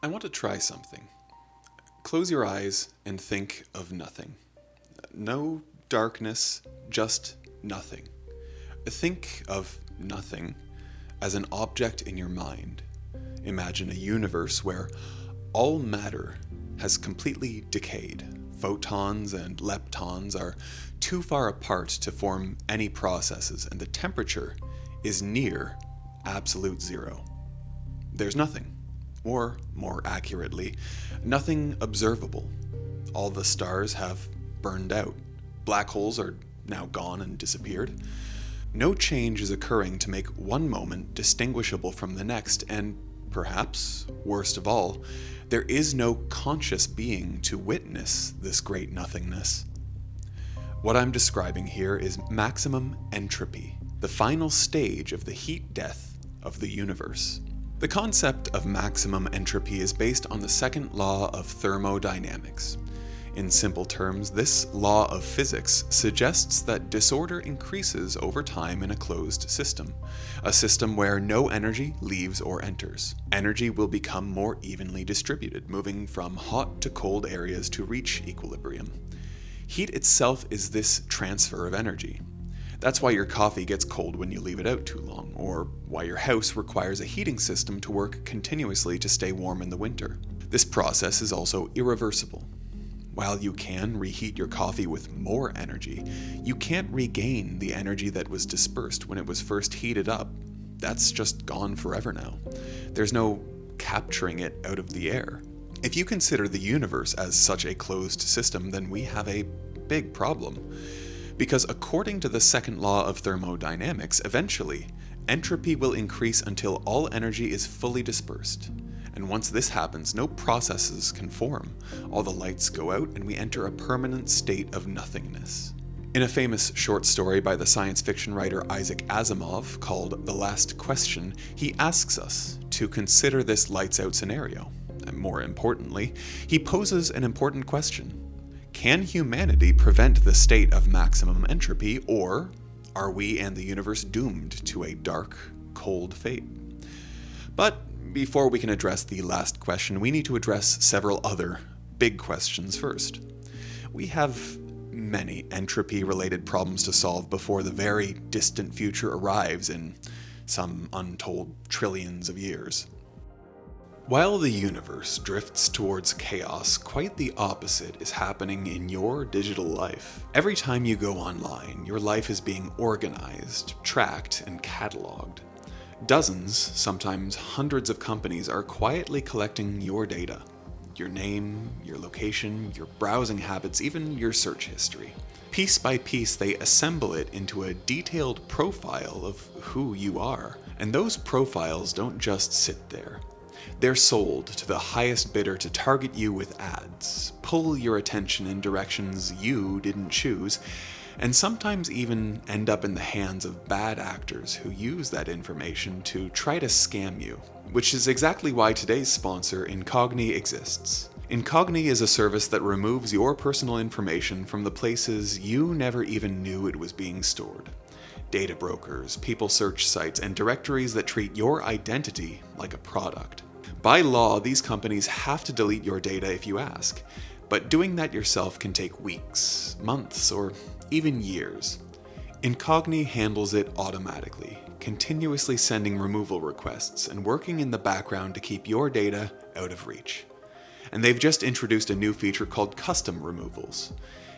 I want to try something. Close your eyes and think of nothing. No darkness, just nothing. Think of nothing as an object in your mind. Imagine a universe where all matter has completely decayed. Photons and leptons are too far apart to form any processes, and the temperature is near absolute zero. There's nothing. Or, more accurately, nothing observable. All the stars have burned out. Black holes are now gone and disappeared. No change is occurring to make one moment distinguishable from the next, and perhaps, worst of all, there is no conscious being to witness this great nothingness. What I'm describing here is maximum entropy, the final stage of the heat death of the universe. The concept of maximum entropy is based on the second law of thermodynamics. In simple terms, this law of physics suggests that disorder increases over time in a closed system, a system where no energy leaves or enters. Energy will become more evenly distributed, moving from hot to cold areas to reach equilibrium. Heat itself is this transfer of energy. That's why your coffee gets cold when you leave it out too long, or why your house requires a heating system to work continuously to stay warm in the winter. This process is also irreversible. While you can reheat your coffee with more energy, you can't regain the energy that was dispersed when it was first heated up. That's just gone forever now. There's no capturing it out of the air. If you consider the universe as such a closed system, then we have a big problem. Because according to the second law of thermodynamics, eventually, entropy will increase until all energy is fully dispersed. And once this happens, no processes can form. All the lights go out and we enter a permanent state of nothingness. In a famous short story by the science fiction writer Isaac Asimov called The Last Question, he asks us to consider this lights out scenario. And more importantly, he poses an important question. Can humanity prevent the state of maximum entropy, or are we and the universe doomed to a dark, cold fate? But before we can address the last question, we need to address several other big questions first. We have many entropy-related problems to solve before the very distant future arrives in some untold trillions of years. While the universe drifts towards chaos, quite the opposite is happening in your digital life. Every time you go online, your life is being organized, tracked, and cataloged. Dozens, sometimes hundreds of companies are quietly collecting your data. Your name, your location, your browsing habits, even your search history. Piece by piece, they assemble it into a detailed profile of who you are. And those profiles don't just sit there. They're sold to the highest bidder to target you with ads, pull your attention in directions you didn't choose, and sometimes even end up in the hands of bad actors who use that information to try to scam you, which is exactly why today's sponsor, Incogni, exists. Incogni is a service that removes your personal information from the places you never even knew it was being stored. Data brokers, people search sites, and directories that treat your identity like a product. By law, these companies have to delete your data if you ask, but doing that yourself can take weeks, months, or even years. Incogni handles it automatically, continuously sending removal requests and working in the background to keep your data out of reach. And they've just introduced a new feature called custom removals.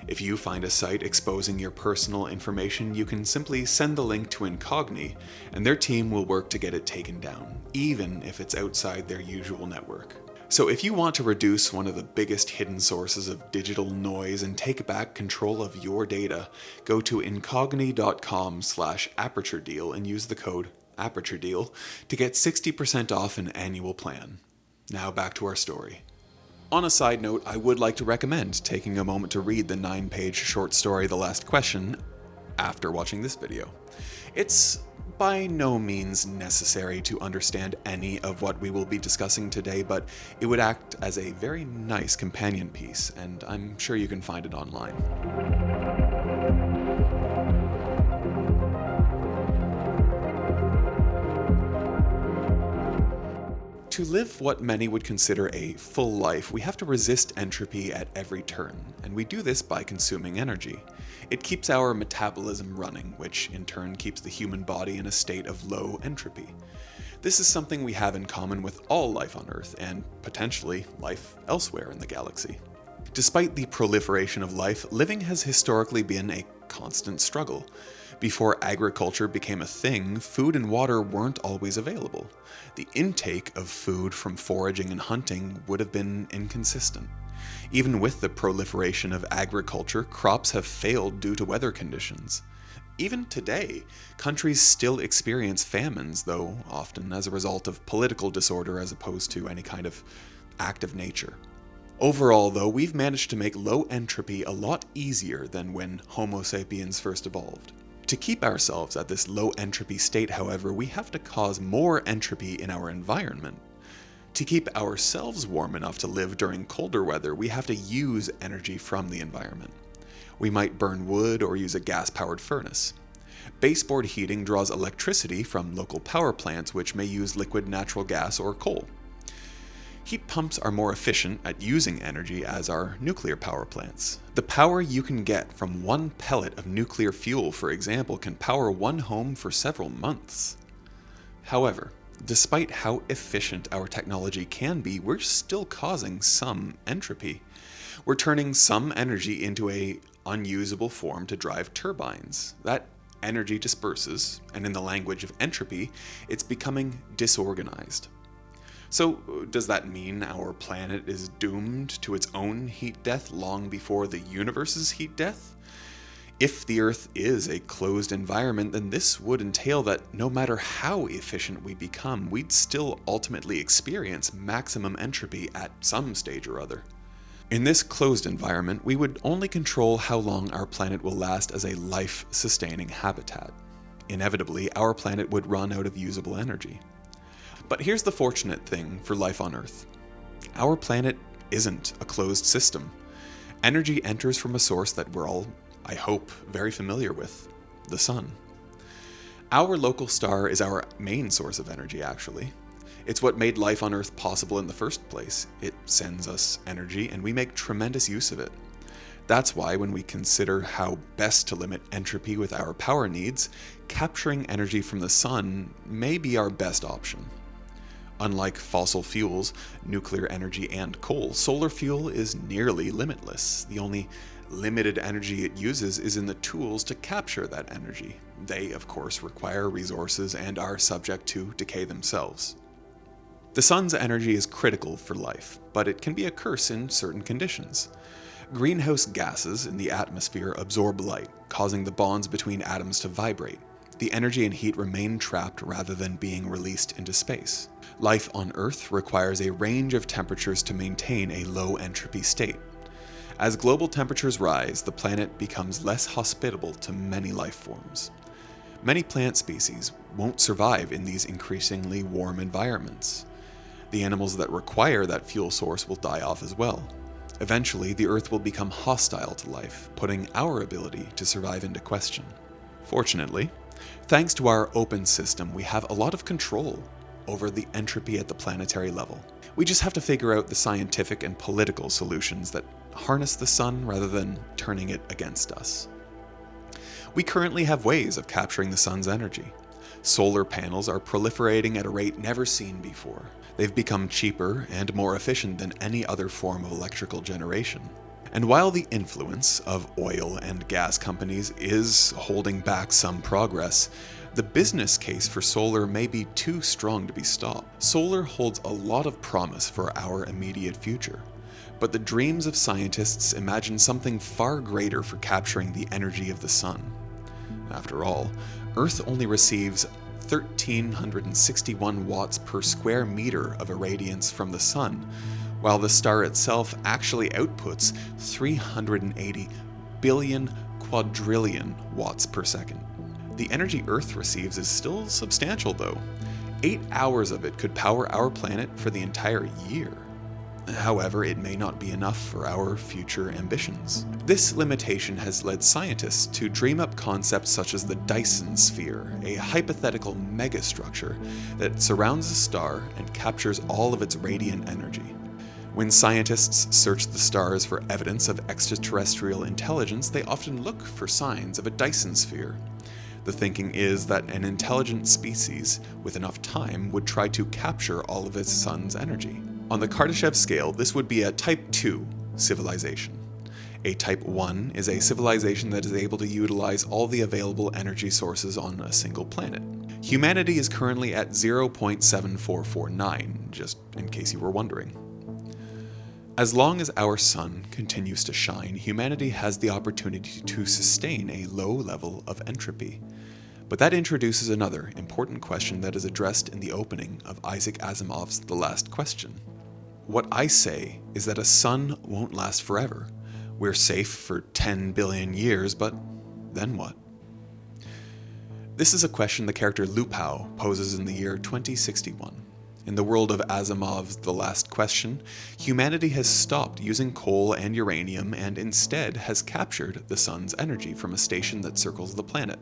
If you find a site exposing your personal information, you can simply send the link to Incogni, and their team will work to get it taken down, even if it's outside their usual network. So if you want to reduce one of the biggest hidden sources of digital noise and take back control of your data, go to incogni.com/Aperture deal and use the code Aperture deal to get 60% off an annual plan. Now back to our story. On a side note, I would like to recommend taking a moment to read the 9-page short story The Last Question after watching this video. It's by no means necessary to understand any of what we will be discussing today, but it would act as a very nice companion piece, and I'm sure you can find it online. To live what many would consider a full life, we have to resist entropy at every turn, and we do this by consuming energy. It keeps our metabolism running, which in turn keeps the human body in a state of low entropy. This is something we have in common with all life on Earth, and potentially life elsewhere in the galaxy. Despite the proliferation of life, living has historically been a constant struggle. Before agriculture became a thing, food and water weren't always available. The intake of food from foraging and hunting would have been inconsistent. Even with the proliferation of agriculture, crops have failed due to weather conditions. Even today, countries still experience famines, though often as a result of political disorder as opposed to any kind of act of nature. Overall, though, we've managed to make low entropy a lot easier than when Homo sapiens first evolved. To keep ourselves at this low entropy state, however, we have to cause more entropy in our environment. To keep ourselves warm enough to live during colder weather, we have to use energy from the environment. We might burn wood or use a gas-powered furnace. Baseboard heating draws electricity from local power plants, which may use liquid natural gas or coal. Heat pumps are more efficient at using energy as are nuclear power plants. The power you can get from one pellet of nuclear fuel, for example, can power one home for several months. However, despite how efficient our technology can be, we're still causing some entropy. We're turning some energy into an unusable form to drive turbines. That energy disperses, and in the language of entropy, it's becoming disorganized. So, does that mean our planet is doomed to its own heat death long before the universe's heat death? If the Earth is a closed environment, then this would entail that no matter how efficient we become, we'd still ultimately experience maximum entropy at some stage or other. In this closed environment, we would only control how long our planet will last as a life-sustaining habitat. Inevitably, our planet would run out of usable energy. But here's the fortunate thing for life on Earth. Our planet isn't a closed system. Energy enters from a source that we're all, I hope, very familiar with: the sun. Our local star is our main source of energy, actually. It's what made life on Earth possible in the first place. It sends us energy, and we make tremendous use of it. That's why when we consider how best to limit entropy with our power needs, capturing energy from the sun may be our best option. Unlike fossil fuels, nuclear energy, and coal, solar fuel is nearly limitless. The only limited energy it uses is in the tools to capture that energy. They, of course, require resources and are subject to decay themselves. The sun's energy is critical for life, but it can be a curse in certain conditions. Greenhouse gases in the atmosphere absorb light, causing the bonds between atoms to vibrate. The energy and heat remain trapped rather than being released into space. Life on Earth requires a range of temperatures to maintain a low entropy state. As global temperatures rise, the planet becomes less hospitable to many life forms. Many plant species won't survive in these increasingly warm environments. The animals that require that fuel source will die off as well. Eventually, the Earth will become hostile to life, putting our ability to survive into question. Fortunately, thanks to our open system, we have a lot of control over the entropy at the planetary level. We just have to figure out the scientific and political solutions that harness the sun rather than turning it against us. We currently have ways of capturing the sun's energy. Solar panels are proliferating at a rate never seen before. They've become cheaper and more efficient than any other form of electrical generation. And while the influence of oil and gas companies is holding back some progress, the business case for solar may be too strong to be stopped. Solar holds a lot of promise for our immediate future, but the dreams of scientists imagine something far greater for capturing the energy of the sun. After all, Earth only receives 1,361 watts per square meter of irradiance from the sun, while the star itself actually outputs 380 billion quadrillion watts per second. The energy Earth receives is still substantial though. 8 hours of it could power our planet for the entire year. However, it may not be enough for our future ambitions. This limitation has led scientists to dream up concepts such as the Dyson sphere, a hypothetical megastructure that surrounds a star and captures all of its radiant energy. When scientists search the stars for evidence of extraterrestrial intelligence, they often look for signs of a Dyson sphere. The thinking is that an intelligent species with enough time would try to capture all of its sun's energy. On the Kardashev scale, this would be a Type 2 civilization. A Type 1 is a civilization that is able to utilize all the available energy sources on a single planet. Humanity is currently at 0.7449, just in case you were wondering. As long as our sun continues to shine, humanity has the opportunity to sustain a low level of entropy. But that introduces another important question that is addressed in the opening of Isaac Asimov's The Last Question. What I say is that a sun won't last forever. We're safe for 10 billion years, but then what? This is a question the character Lupao poses in the year 2061. In the world of Asimov's The Last Question, humanity has stopped using coal and uranium and instead has captured the sun's energy from a station that circles the planet.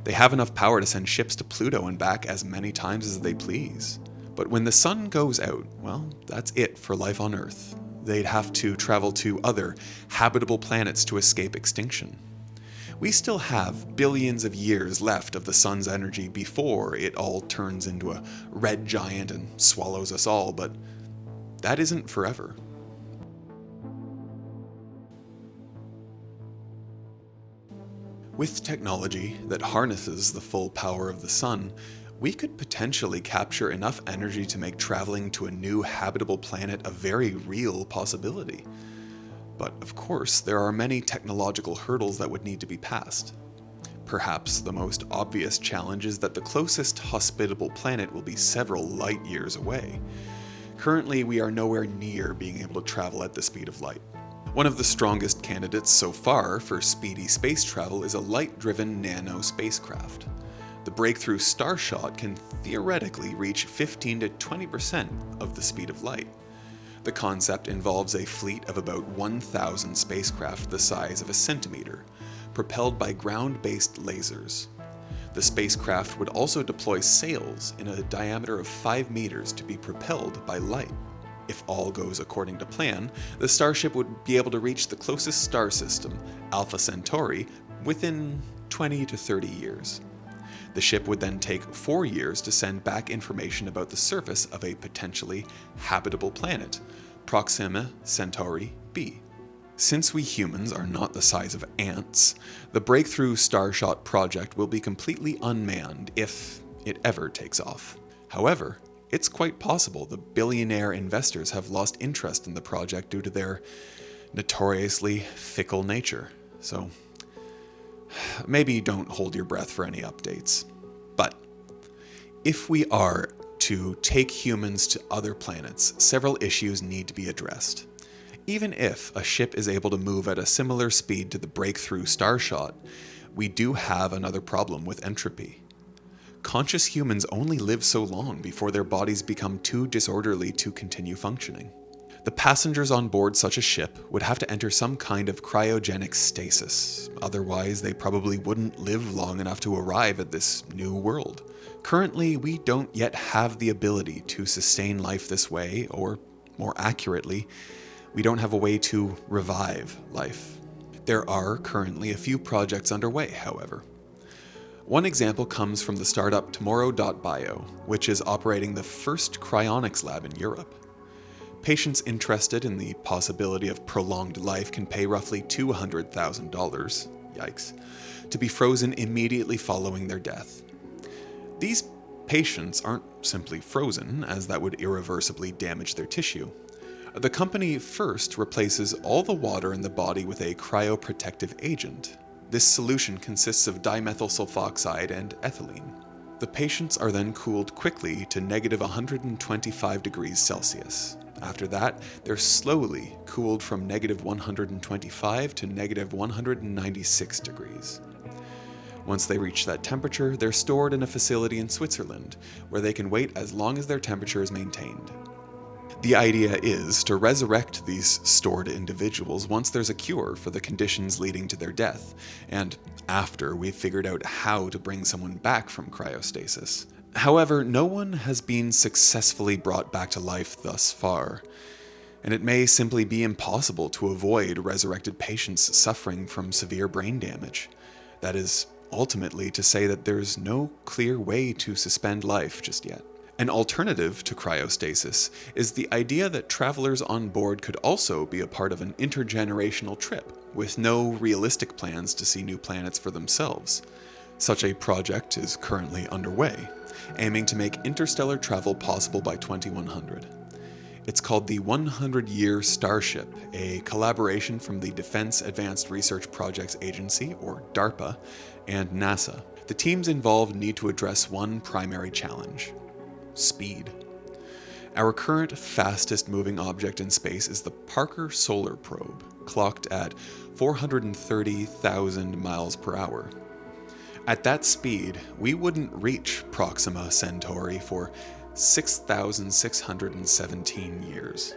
They have enough power to send ships to Pluto and back as many times as they please. But when the sun goes out, well, that's it for life on Earth. They'd have to travel to other habitable planets to escape extinction. We still have billions of years left of the sun's energy before it all turns into a red giant and swallows us all, but that isn't forever. With technology that harnesses the full power of the sun, we could potentially capture enough energy to make traveling to a new habitable planet a very real possibility. But of course, there are many technological hurdles that would need to be passed. Perhaps the most obvious challenge is that the closest hospitable planet will be several light years away. Currently, we are nowhere near being able to travel at the speed of light. One of the strongest candidates so far for speedy space travel is a light-driven nano spacecraft. The breakthrough Starshot can theoretically reach 15 to 20% of the speed of light. The concept involves a fleet of about 1,000 spacecraft the size of a centimeter, propelled by ground-based lasers. The spacecraft would also deploy sails in a diameter of 5 meters to be propelled by light. If all goes according to plan, the Starship would be able to reach the closest star system, Alpha Centauri, within 20 to 30 years. The ship would then take 4 years to send back information about the surface of a potentially habitable planet, Proxima Centauri b. Since we humans are not the size of ants, the breakthrough Starshot project will be completely unmanned if it ever takes off. However, it's quite possible the billionaire investors have lost interest in the project due to their notoriously fickle nature. So maybe don't hold your breath for any updates. But if we are to take humans to other planets, several issues need to be addressed. Even if a ship is able to move at a similar speed to the breakthrough Starshot, we do have another problem with entropy. Conscious humans only live so long before their bodies become too disorderly to continue functioning. The passengers on board such a ship would have to enter some kind of cryogenic stasis, otherwise they probably wouldn't live long enough to arrive at this new world. Currently, we don't yet have the ability to sustain life this way, or more accurately, we don't have a way to revive life. There are currently a few projects underway, however. One example comes from the startup Tomorrow.bio, which is operating the first cryonics lab in Europe. Patients interested in the possibility of prolonged life can pay roughly $200,000, yikes, to be frozen immediately following their death. These patients aren't simply frozen, as that would irreversibly damage their tissue. The company first replaces all the water in the body with a cryoprotective agent. This solution consists of dimethyl sulfoxide and ethylene. The patients are then cooled quickly to negative 125 degrees Celsius. After that, they're slowly cooled from negative 125 to negative 196 degrees. Once they reach that temperature, they're stored in a facility in Switzerland, where they can wait as long as their temperature is maintained. The idea is to resurrect these stored individuals once there's a cure for the conditions leading to their death, and after we've figured out how to bring someone back from cryostasis. However, no one has been successfully brought back to life thus far, and it may simply be impossible to avoid resurrected patients suffering from severe brain damage. That is ultimately to say that there's no clear way to suspend life just yet. An alternative to cryostasis is the idea that travelers on board could also be a part of an intergenerational trip, with no realistic plans to see new planets for themselves. Such a project is currently underway, aiming to make interstellar travel possible by 2100. It's called the 100-Year Starship, a collaboration from the Defense Advanced Research Projects Agency, or DARPA, and NASA. The teams involved need to address one primary challenge: speed. Our current fastest moving object in space is the Parker Solar Probe, clocked at 430,000 miles per hour. At that speed, we wouldn't reach Proxima Centauri for 6,617 years.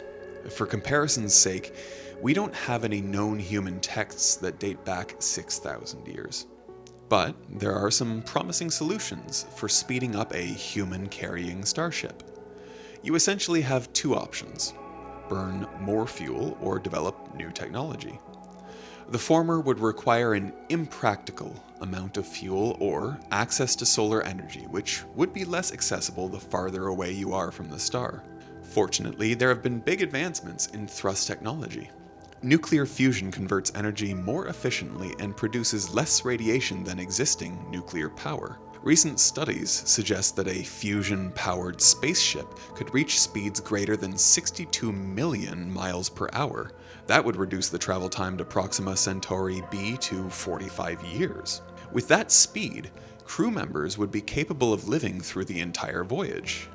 For comparison's sake, we don't have any known human texts that date back 6,000 years. But there are some promising solutions for speeding up a human-carrying starship. You essentially have two options: burn more fuel or develop new technology. The former would require an impractical amount of fuel or access to solar energy, which would be less accessible the farther away you are from the star. Fortunately, there have been big advancements in thrust technology. Nuclear fusion converts energy more efficiently and produces less radiation than existing nuclear power. Recent studies suggest that a fusion-powered spaceship could reach speeds greater than 62 million miles per hour. That would reduce the travel time to Proxima Centauri b to 45 years. With that speed, crew members would be capable of living through the entire voyage.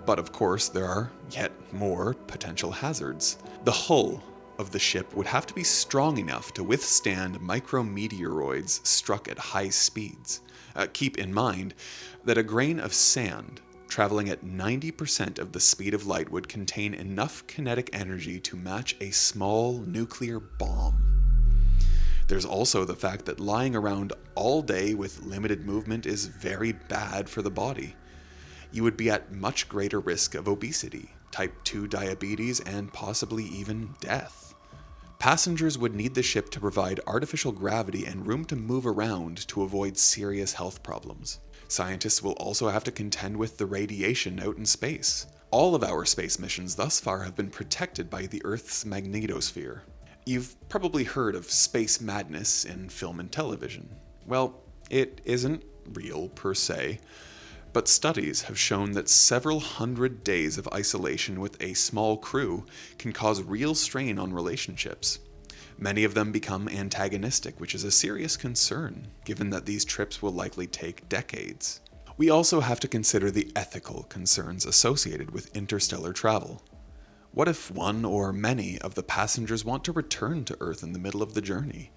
But of course, there are yet more potential hazards. The hull of the ship would have to be strong enough to withstand micrometeoroids struck at high speeds. Keep in mind that a grain of sand traveling at 90% of the speed of light would contain enough kinetic energy to match a small nuclear bomb. There's also the fact that lying around all day with limited movement is very bad for the body. You would be at much greater risk of obesity, type 2 diabetes, and possibly even death. Passengers would need the ship to provide artificial gravity and room to move around to avoid serious health problems. Scientists will also have to contend with the radiation out in space. All of our space missions thus far have been protected by the Earth's magnetosphere. You've probably heard of space madness in film and television. Well, it isn't real per se, but studies have shown that several hundred days of isolation with a small crew can cause real strain on relationships. Many of them become antagonistic, which is a serious concern, given that these trips will likely take decades. We also have to consider the ethical concerns associated with interstellar travel. What if one or many of the passengers want to return to Earth in the middle of the journey?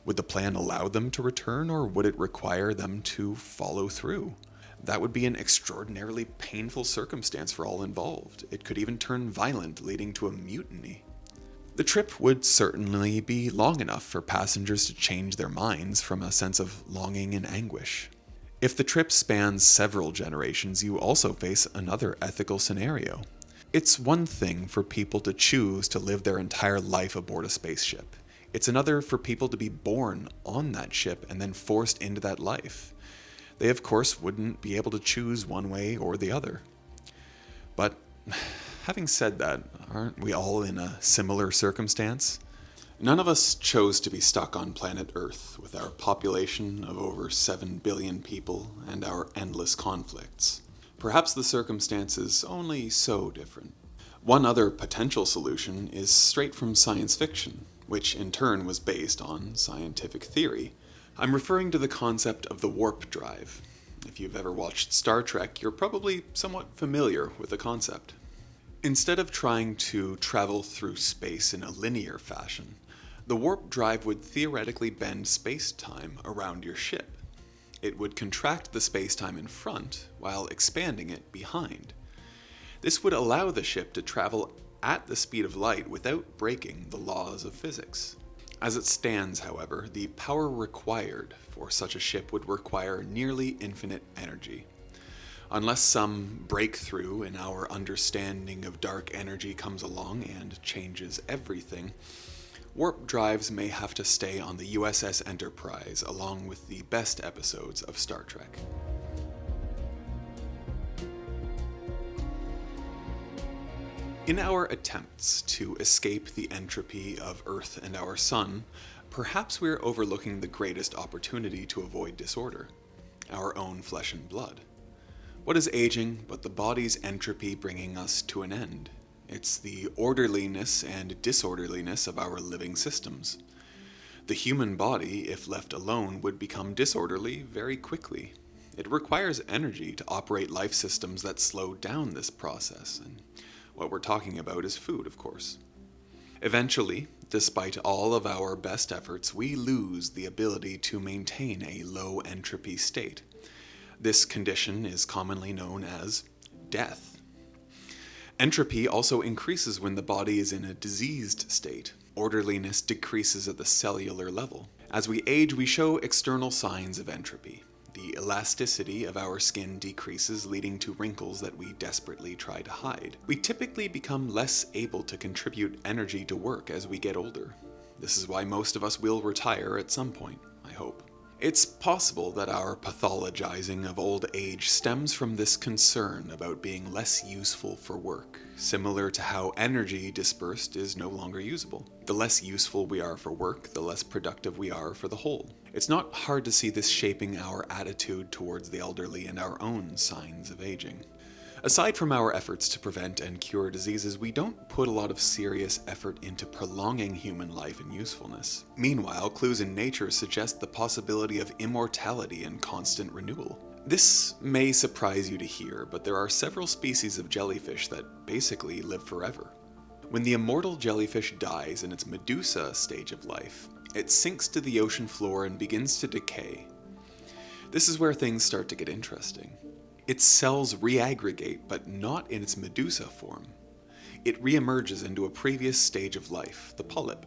Would the plan allow them to return, or would it require them to follow through? That would be an extraordinarily painful circumstance for all involved. It could even turn violent, leading to a mutiny. The trip would certainly be long enough for passengers to change their minds from a sense of longing and anguish. If the trip spans several generations, you also face another ethical scenario. It's one thing for people to choose to live their entire life aboard a spaceship. It's another for people to be born on that ship and then forced into that life. They, of course, wouldn't be able to choose one way or the other. But having said that, aren't we all in a similar circumstance? None of us chose to be stuck on planet Earth with our population of over 7 billion people and our endless conflicts. Perhaps the circumstances only so different. One other potential solution is straight from science fiction, which in turn was based on scientific theory. I'm referring to the concept of the warp drive. If you've ever watched Star Trek, you're probably somewhat familiar with the concept. Instead of trying to travel through space in a linear fashion, the warp drive would theoretically bend space-time around your ship. It would contract the space-time in front while expanding it behind. This would allow the ship to travel at the speed of light without breaking the laws of physics. As it stands, however, the power required for such a ship would require nearly infinite energy. Unless some breakthrough in our understanding of dark energy comes along and changes everything, warp drives may have to stay on the USS Enterprise along with the best episodes of Star Trek. In our attempts to escape the entropy of Earth and our Sun, perhaps we're overlooking the greatest opportunity to avoid disorder: our own flesh and blood. What is aging but the body's entropy bringing us to an end? It's the orderliness and disorderliness of our living systems. The human body, if left alone, would become disorderly very quickly. It requires energy to operate life systems that slow down this process, and what we're talking about is food, of course. Eventually, despite all of our best efforts, we lose the ability to maintain a low entropy state. This condition is commonly known as death. Entropy also increases when the body is in a diseased state. Orderliness decreases at the cellular level. As we age, we show external signs of entropy. The elasticity of our skin decreases, leading to wrinkles that we desperately try to hide. We typically become less able to contribute energy to work as we get older. This is why most of us will retire at some point, I hope. It's possible that our pathologizing of old age stems from this concern about being less useful for work, similar to how energy dispersed is no longer usable. The less useful we are for work, the less productive we are for the whole. It's not hard to see this shaping our attitude towards the elderly and our own signs of aging. Aside from our efforts to prevent and cure diseases, we don't put a lot of serious effort into prolonging human life and usefulness. Meanwhile, clues in nature suggest the possibility of immortality and constant renewal. This may surprise you to hear, but there are several species of jellyfish that basically live forever. When the immortal jellyfish dies in its Medusa stage of life, it sinks to the ocean floor and begins to decay. This is where things start to get interesting. Its cells reaggregate, but not in its Medusa form. It reemerges into a previous stage of life, the polyp.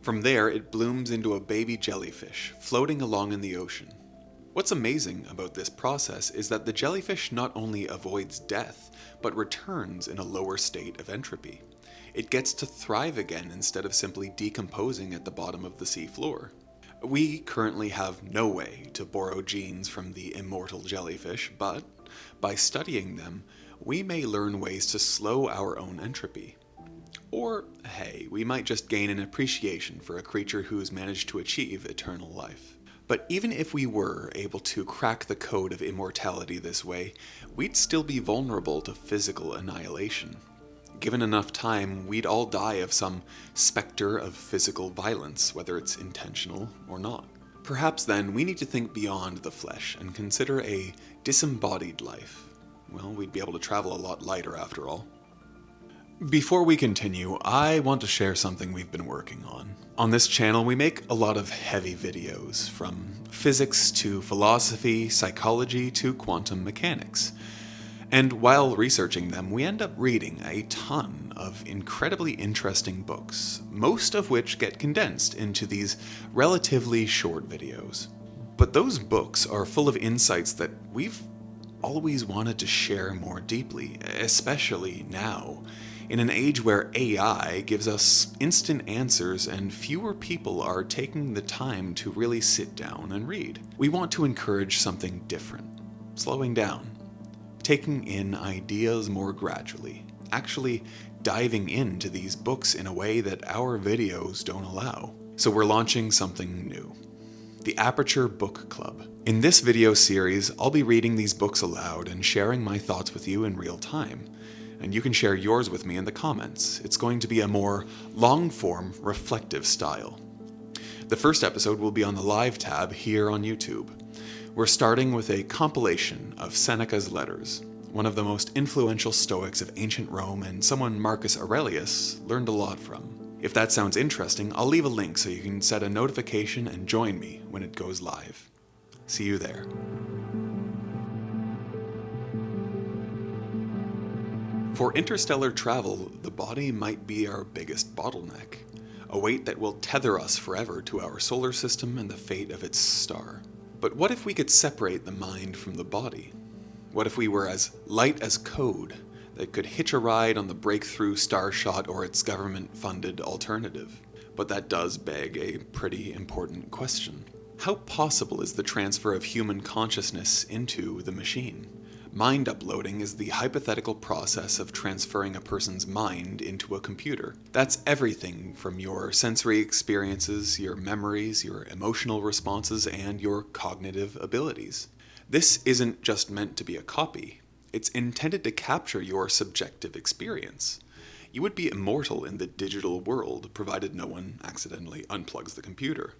From there, it blooms into a baby jellyfish, floating along in the ocean. What's amazing about this process is that the jellyfish not only avoids death, but returns in a lower state of entropy. It gets to thrive again instead of simply decomposing at the bottom of the sea floor. We currently have no way to borrow genes from the immortal jellyfish, but by studying them, we may learn ways to slow our own entropy. Or, hey, we might just gain an appreciation for a creature who's managed to achieve eternal life. But even if we were able to crack the code of immortality this way, we'd still be vulnerable to physical annihilation. Given enough time, we'd all die of some specter of physical violence, whether it's intentional or not. Perhaps then we need to think beyond the flesh and consider a disembodied life. Well, we'd be able to travel a lot lighter after all. Before we continue, I want to share something we've been working on. On this channel, we make a lot of heavy videos, from physics to philosophy, psychology to quantum mechanics. And while researching them, we end up reading a ton of incredibly interesting books, most of which get condensed into these relatively short videos. But those books are full of insights that we've always wanted to share more deeply, especially now, in an age where AI gives us instant answers and fewer people are taking the time to really sit down and read. We want to encourage something different, slowing down, taking in ideas more gradually, actually diving into these books in a way that our videos don't allow. So we're launching something new, the Aperture Book Club. In this video series, I'll be reading these books aloud and sharing my thoughts with you in real time. And you can share yours with me in the comments. It's going to be a more long-form, reflective style. The first episode will be on the live tab here on YouTube. We're starting with a compilation of Seneca's letters, one of the most influential Stoics of ancient Rome and someone Marcus Aurelius learned a lot from. If that sounds interesting, I'll leave a link so you can set a notification and join me when it goes live. See you there. For interstellar travel, the body might be our biggest bottleneck, a weight that will tether us forever to our solar system and the fate of its star. But what if we could separate the mind from the body? What if we were as light as code that could hitch a ride on the breakthrough starshot or its government-funded alternative? But that does beg a pretty important question. How possible is the transfer of human consciousness into the machine? Mind uploading is the hypothetical process of transferring a person's mind into a computer. That's everything from your sensory experiences, your memories, your emotional responses, and your cognitive abilities. This isn't just meant to be a copy. It's intended to capture your subjective experience. You would be immortal in the digital world, provided no one accidentally unplugs the computer.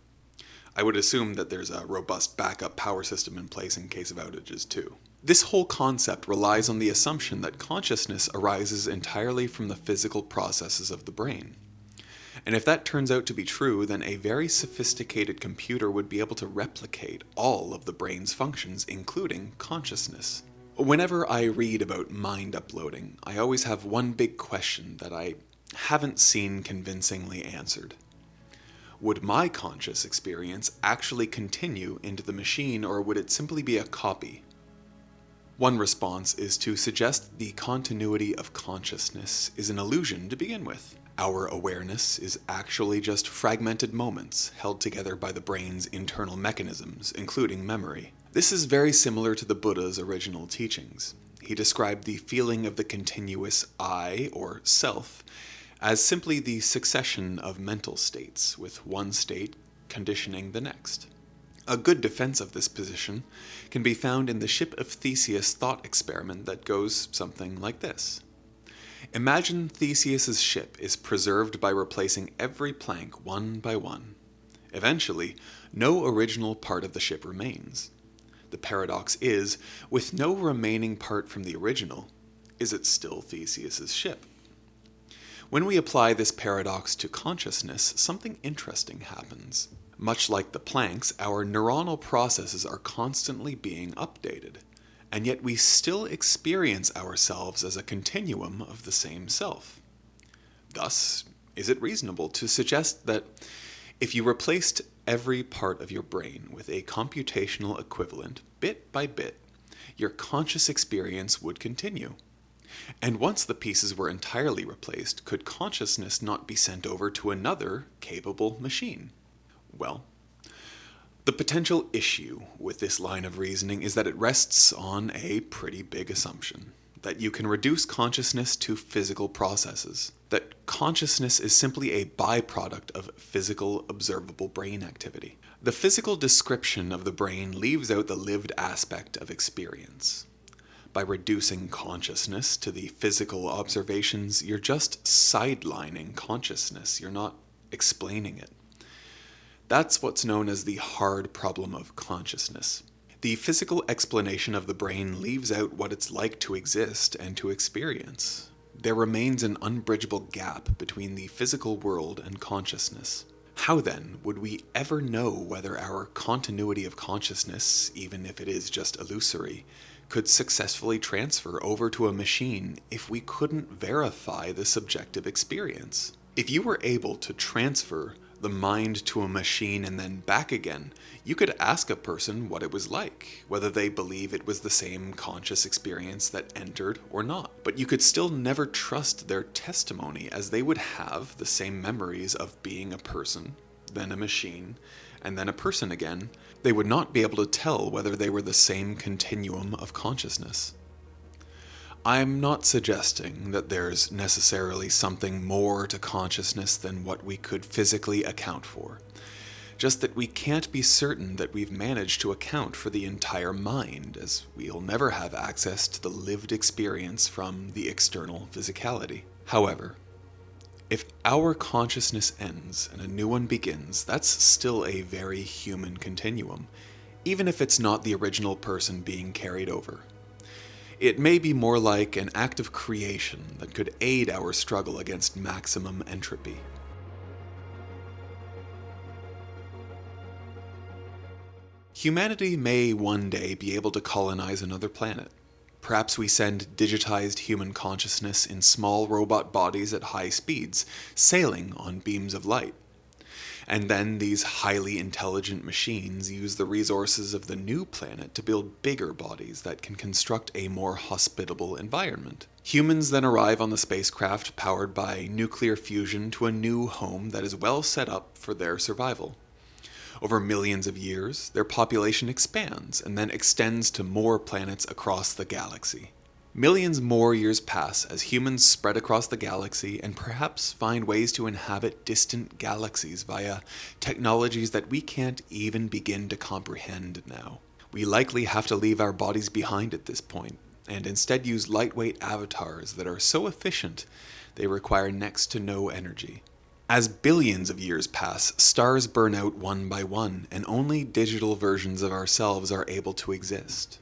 I would assume that there's a robust backup power system in place in case of outages too. This whole concept relies on the assumption that consciousness arises entirely from the physical processes of the brain. And if that turns out to be true, then a very sophisticated computer would be able to replicate all of the brain's functions, including consciousness. Whenever I read about mind uploading, I always have one big question that I haven't seen convincingly answered. Would my conscious experience actually continue into the machine, or would it simply be a copy? One response is to suggest the continuity of consciousness is an illusion to begin with. Our awareness is actually just fragmented moments held together by the brain's internal mechanisms, including memory. This is very similar to the Buddha's original teachings. He described the feeling of the continuous I, or self, as simply the succession of mental states, with one state conditioning the next. A good defense of this position can be found in the Ship of Theseus thought experiment that goes something like this. Imagine Theseus's ship is preserved by replacing every plank one by one. Eventually, no original part of the ship remains. The paradox is, with no remaining part from the original, is it still Theseus's ship? When we apply this paradox to consciousness, something interesting happens. Much like the planks, our neuronal processes are constantly being updated, and yet we still experience ourselves as a continuum of the same self. Thus, is it reasonable to suggest that if you replaced every part of your brain with a computational equivalent, bit by bit, your conscious experience would continue? And once the pieces were entirely replaced, could consciousness not be sent over to another capable machine? Well, the potential issue with this line of reasoning is that it rests on a pretty big assumption, that you can reduce consciousness to physical processes, that consciousness is simply a byproduct of physical, observable brain activity. The physical description of the brain leaves out the lived aspect of experience. By reducing consciousness to the physical observations, you're just sidelining consciousness, you're not explaining it. That's what's known as the hard problem of consciousness. The physical explanation of the brain leaves out what it's like to exist and to experience. There remains an unbridgeable gap between the physical world and consciousness. How then would we ever know whether our continuity of consciousness, even if it is just illusory, could successfully transfer over to a machine if we couldn't verify the subjective experience? If you were able to transfer the mind to a machine and then back again, you could ask a person what it was like, whether they believe it was the same conscious experience that entered or not. But you could still never trust their testimony, as they would have the same memories of being a person, then a machine, and then a person again. They would not be able to tell whether they were the same continuum of consciousness. I'm not suggesting that there's necessarily something more to consciousness than what we could physically account for. Just that we can't be certain that we've managed to account for the entire mind, as we'll never have access to the lived experience from the external physicality. However, if our consciousness ends and a new one begins, that's still a very human continuum, even if it's not the original person being carried over. It may be more like an act of creation that could aid our struggle against maximum entropy. Humanity may one day be able to colonize another planet. Perhaps we send digitized human consciousness in small robot bodies at high speeds, sailing on beams of light. And then these highly intelligent machines use the resources of the new planet to build bigger bodies that can construct a more hospitable environment. Humans then arrive on the spacecraft powered by nuclear fusion to a new home that is well set up for their survival. Over millions of years, their population expands and then extends to more planets across the galaxy. Millions more years pass as humans spread across the galaxy and perhaps find ways to inhabit distant galaxies via technologies that we can't even begin to comprehend now. We likely have to leave our bodies behind at this point, and instead use lightweight avatars that are so efficient they require next to no energy. As billions of years pass, stars burn out one by one, and only digital versions of ourselves are able to exist.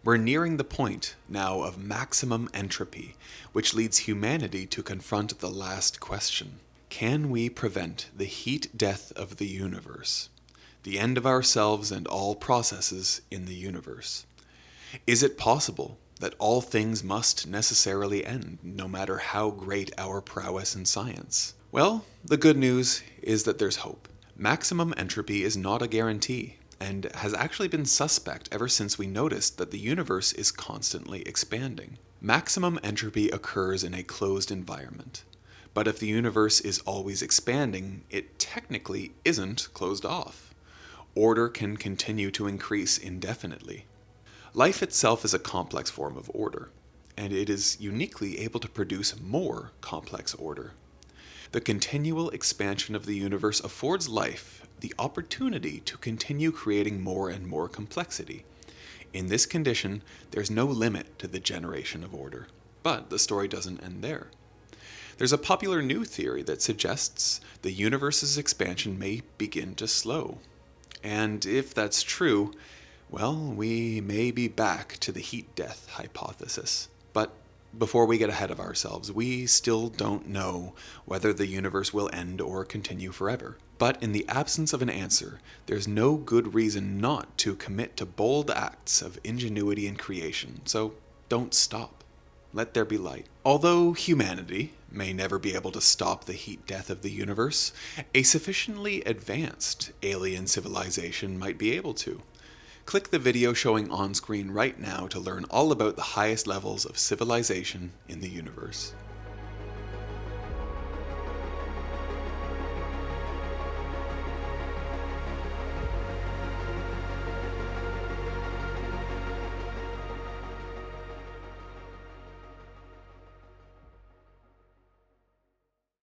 We're nearing the point now of maximum entropy, which leads humanity to confront the last question. Can we prevent the heat death of the universe, the end of ourselves and all processes in the universe? Is it possible that all things must necessarily end, no matter how great our prowess in science? Well, the good news is that there's hope. Maximum entropy is not a guarantee, and has actually been suspect ever since we noticed that the universe is constantly expanding. Maximum entropy occurs in a closed environment, but if the universe is always expanding, it technically isn't closed off. Order can continue to increase indefinitely. Life itself is a complex form of order, and it is uniquely able to produce more complex order. The continual expansion of the universe affords life the opportunity to continue creating more and more complexity. In this condition, there's no limit to the generation of order. But the story doesn't end there. There's a popular new theory that suggests the universe's expansion may begin to slow. And if that's true, well, we may be back to the heat death hypothesis. But before we get ahead of ourselves, we still don't know whether the universe will end or continue forever. But in the absence of an answer, there's no good reason not to commit to bold acts of ingenuity and creation, so don't stop. Let there be light. Although humanity may never be able to stop the heat death of the universe, a sufficiently advanced alien civilization might be able to. Click the video showing on screen right now to learn all about the highest levels of civilization in the universe.